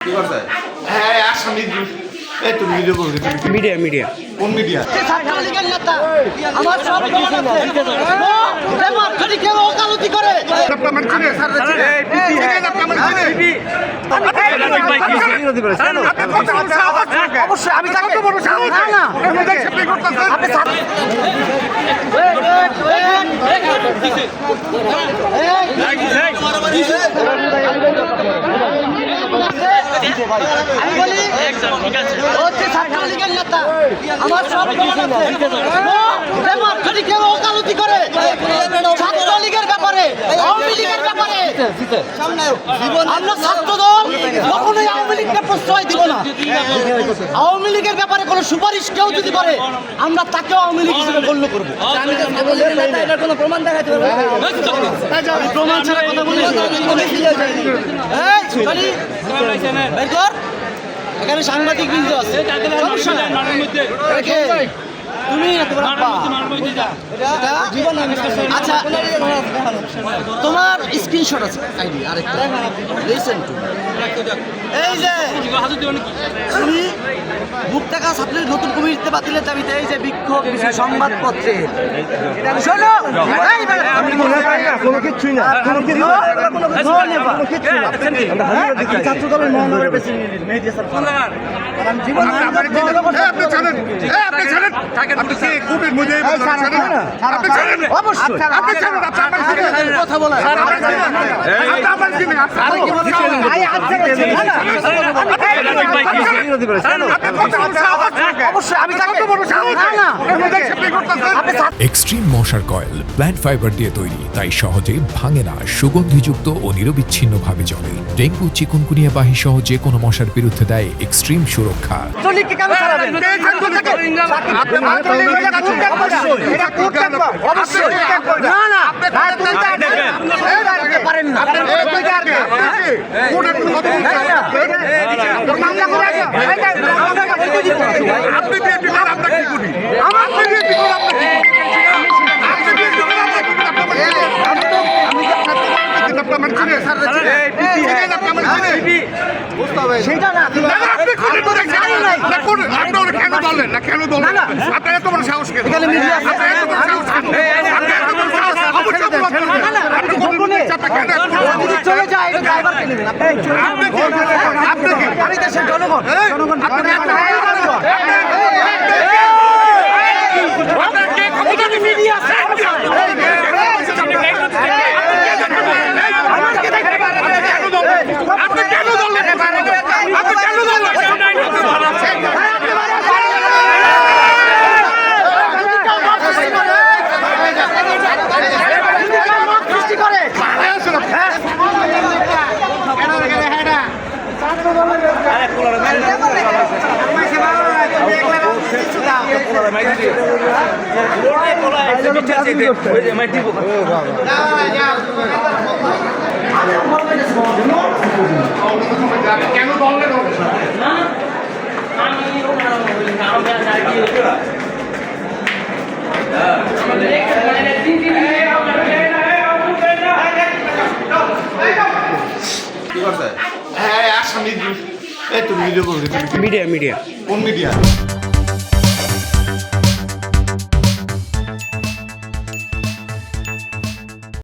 কি করছে? হ্যাঁ আসামি এই তুমি ভিডিও করবি মিডিয়া কোন মিডিয়া? ছাত্রলীগের নেতা আমার সব খবর আছে আমার যদি কেউ ওকালতি করে অবশ্যই আমি তাকে না না আমি বলি হচ্ছে ছাত্রলীগের নেতা আমার সব খবর আছে আমার যদি কেউ ওকালতি করে ছাত্রলীগের ব্যাপারে আওয়ামী লীগের ব্যাপারে আমরা ছাত্র দল কখনোই আওয়ামী লীগকে প্রশ্রয় দিব না। আওয়ামী লীগের ব্যাপারে কোনো সুপারিশ কেউ যদি করে আমরা তাকেও আওয়ামী লীগ হিসেবে গণ্য করবো। এটার কোনো প্রমাণ দেখাতে পারবো প্রমাণ ছাড়া কথা বলি এখানে সাংবাদিক বিন্দু আছে তুমি আচ্ছা তোমার স্ক্রিনশট আছে আইডি আরেকটা এই যে তুমি মুক্তাকা ছাত্রের নতুন কমিটিতে বাতিলের দাবিতে এই যে বিক্ষোভ সংবাদপত্রে শোনো আমি মনে পাই না কোনো কিছুই না কোনো কিছু ছাত্র দলের মহানগরের প্রেসিডেন্ট মেহেদী হাসান জীবন আপনি জানেন আপনি জানেন আপনি কি কোভিড মধ্যে আপনি জানেন অবশ্যই আপনি জানেন আপনি কথা বলা আমার কি না এক্সট্রিম মশার কয়েল প্ল্যান্ট ফাইবার দিয়ে তৈরি, তাই সহজে ভাঙে না, সুগন্ধিযুক্ত ও নিরবিচ্ছিন্নভাবে জ্বলে। ডেঙ্গু, চিকুনগুনিয়া বাহি সহ যে কোনো মশার বিরুদ্ধে দেয় এক্সট্রিম সুরক্ষা। সেটা না কেন বললেন না কেন বললেন আপনারা তো বড় সাহস কেন চলে যায় ড্রাইভারকে নেবেন আপনি দেশের জনগণ কেন বললেন কি করছে? হ্যাঁ আসামি এই তুমি ভিডিও করবি মিডিয়া কোন মিডিয়া?